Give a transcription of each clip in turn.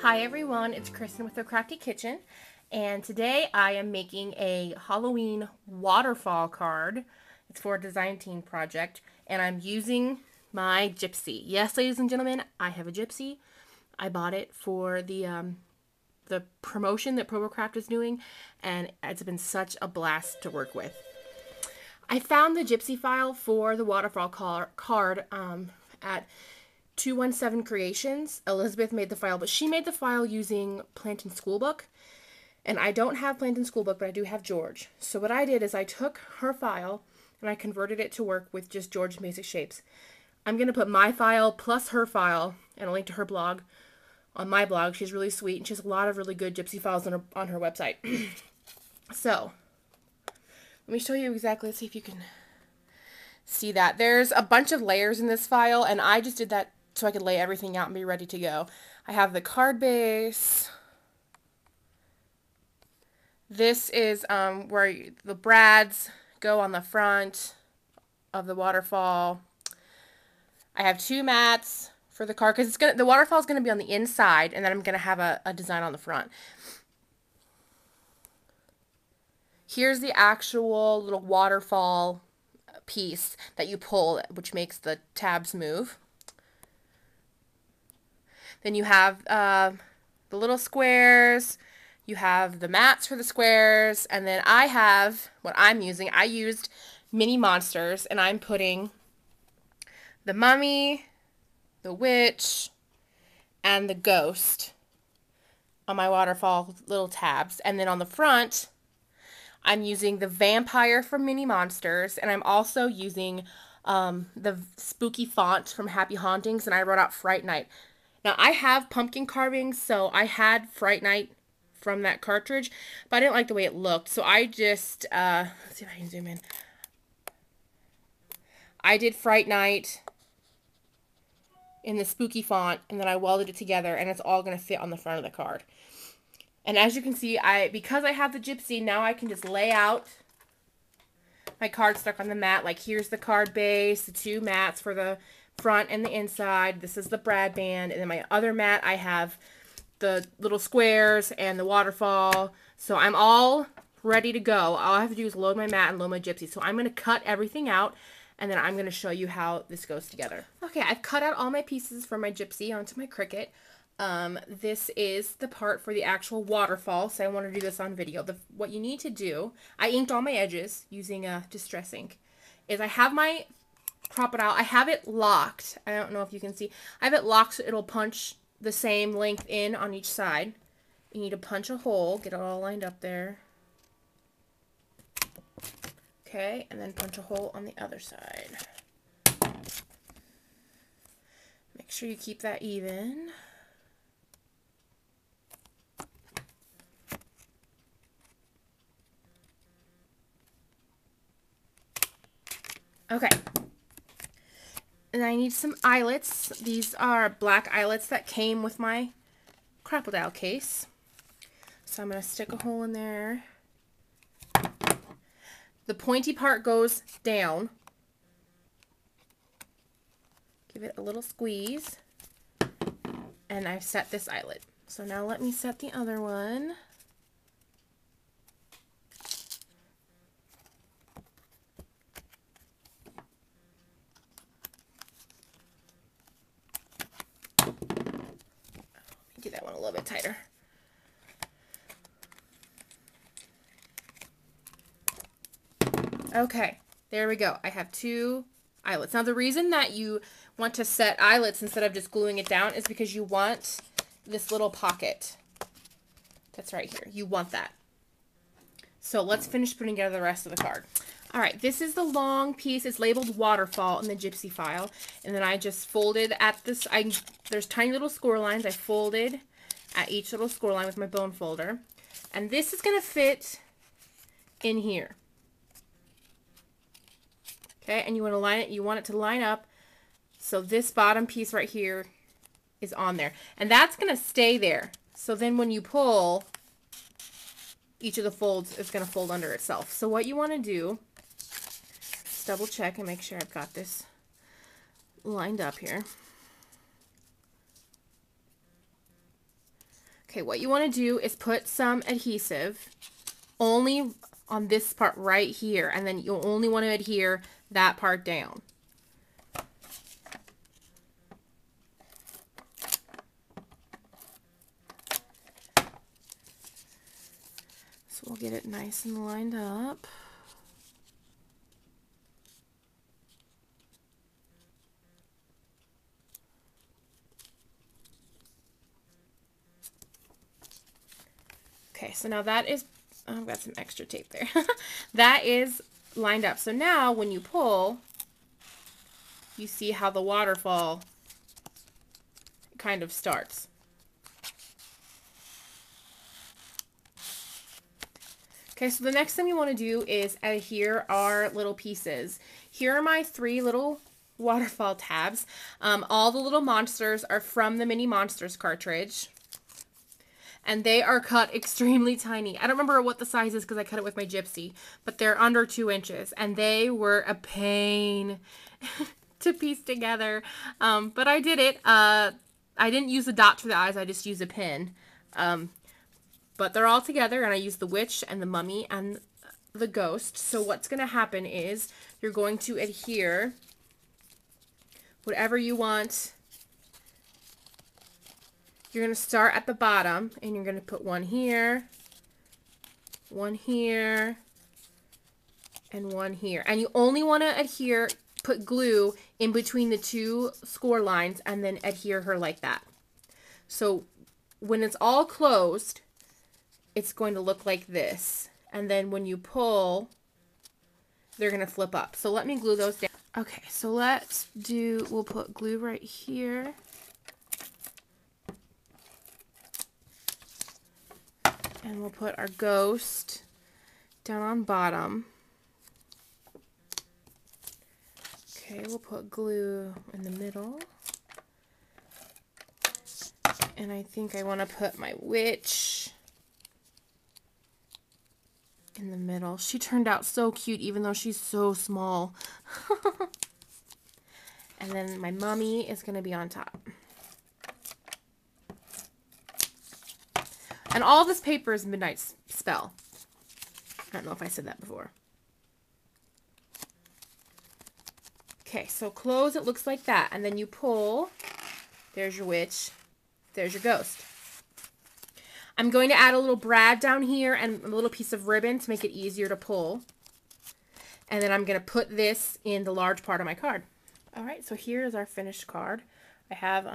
Hi everyone, it's Kristen with the Crafty Kitchen, and today I am making a Halloween waterfall card. It's for a design team project, and I'm using my Gypsy. Yes, ladies and gentlemen, I have a Gypsy. I bought it for the promotion that ProboCraft is doing, and it's been such a blast to work with. I found the Gypsy file for the waterfall card at 217 Creations. Elizabeth made the file, but she made the file using Plantin Schoolbook. And I don't have Plantin Schoolbook, but I do have George. So what I did is I took her file and I converted it to work with just George's basic shapes. I'm going to put my file plus her file and a link to her blog on my blog. She's really sweet and she has a lot of really good Gypsy files on her website. So let me show you exactly, let's see if you can see that. There's a bunch of layers in this file, and I just did that so I could lay everything out and be ready to go. I have the card base. This is where the brads go on the front of the waterfall. I have two mats for the card because the waterfall is going to be on the inside, and then I'm going to have a design on the front. Here's the actual little waterfall piece that you pull, which makes the tabs move. Then you have the little squares, you have the mats for the squares, and then I have what I'm using. I used mini monsters, and I'm putting the mummy, the witch, and the ghost on my waterfall little tabs. And then on the front, I'm using the vampire from Mini Monsters, and I'm also using the spooky font from Happy Hauntings, and I wrote out Fright Night. Now, I have pumpkin carvings, so I had Fright Night from that cartridge, but I didn't like the way it looked, so I just, let's see if I can zoom in. I did Fright Night in the spooky font, and then I welded it together, and it's all going to fit on the front of the card. And as you can see, because I have the Gypsy, now I can just lay out my card stuck on the mat. Like, here's the card base, the two mats for the front and the inside. This is the brad band. And then my other mat, I have the little squares and the waterfall. So I'm all ready to go. All I have to do is load my mat and load my Gypsy. So I'm going to cut everything out, and then I'm going to show you how this goes together. Okay, I've cut out all my pieces from my Gypsy onto my Cricut. This is the part for the actual waterfall, so I want to do this on video. What you need to do, I inked all my edges using Distress ink, is I have my Crop-It-Out. I have it locked. I don't know if you can see. I have it locked so it'll punch the same length in on each side. You need to punch a hole, get it all lined up there. Okay, and then punch a hole on the other side. Make sure you keep that even. Okay, and I need some eyelets. These are black eyelets that came with my Crop-It-Out case. So I'm going to stick a hole in there. The pointy part goes down. Give it a little squeeze. And I've set this eyelet. So now let me set the other one. Do that one a little bit tighter. Okay, there we go. I have two eyelets. Now, the reason that you want to set eyelets instead of just gluing it down is because you want this little pocket that's right here. You want that. So let's finish putting together the rest of the card. All right, this is the long piece. It's labeled Waterfall in the Gypsy file. And then I just folded at this. There's tiny little score lines. I folded at each little score line with my bone folder. And this is going to fit in here. Okay, and you want to line it. You want it to line up. So this bottom piece right here is on there. And that's going to stay there. So then when you pull, each of the folds is going to fold under itself. So what you want to do, double check and make sure I've got this lined up here. Okay, what you want to do is put some adhesive only on this part right here, and then you'll only want to adhere that part down. So we'll get it nice and lined up. Okay, so now that is, oh, I've got some extra tape there. That is lined up. So now when you pull, you see how the waterfall kind of starts. Okay, so the next thing we want to do is adhere our little pieces. Here are my 3 little waterfall tabs. All the little monsters are from the Mini Monsters cartridge. And they are cut extremely tiny. I don't remember what the size is because I cut it with my Gypsy, but they're under 2 inches, and they were a pain to piece together. But I did it. I didn't use a dot for the eyes. I just used a pin. But they're all together, and I used the witch and the mummy and the ghost. So what's going to happen is you're going to adhere whatever you want. You're going to start at the bottom, and you're going to put one here, and one here. And you only want to adhere, put glue in between the 2 score lines, and then adhere her like that. So when it's all closed, it's going to look like this. And then when you pull, they're going to flip up. So let me glue those down. Okay, so we'll put glue right here. And we'll put our ghost down on bottom. Okay, we'll put glue in the middle. And I think I want to put my witch in the middle. She turned out so cute even though she's so small. And then my mummy is going to be on top. And all this paper is Midnight Spell. I don't know if I said that before. Okay, so close, it looks like that. And then you pull. There's your witch. There's your ghost. I'm going to add a little brad down here and a little piece of ribbon to make it easier to pull. And then I'm going to put this in the large part of my card. Alright, so here is our finished card. I have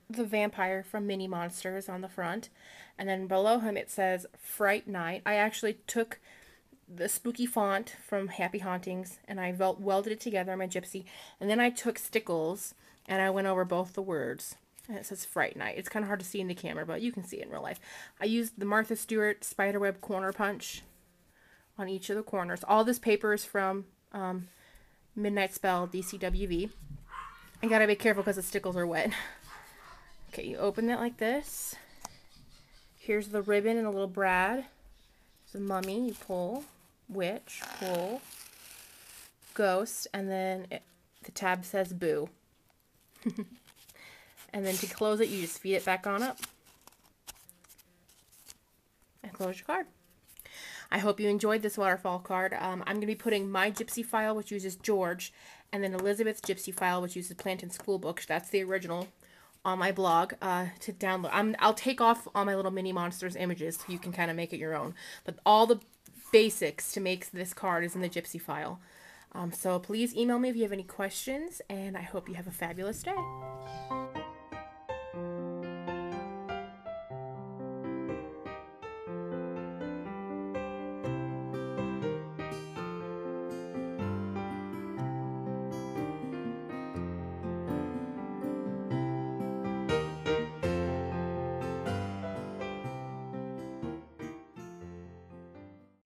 the vampire from Mini Monsters on the front. And then below him it says Fright Night. I actually took the spooky font from Happy Hauntings and I welded it together on my Gypsy. And then I took stickles and I went over both the words. And it says Fright Night. It's kind of hard to see in the camera, but you can see it in real life. I used the Martha Stewart Spiderweb corner punch on each of the corners. All this paper is from Midnight Spell DCWV. I gotta be careful because the stickles are wet. Okay, you open it like this. Here's the ribbon and a little brad. The mummy, you pull. Witch, pull. Ghost, and then the tab says boo. And then to close it, you just feed it back on up. And close your card. I hope you enjoyed this waterfall card. I'm going to be putting my Gypsy file, which uses George, and then Elizabeth's Gypsy file, which uses Plantain School Books. That's the original, on my blog to download. I'll take off all my little Mini Monsters images so you can kind of make it your own. But all the basics to make this card is in the Gypsy file. So please email me if you have any questions, and I hope you have a fabulous day.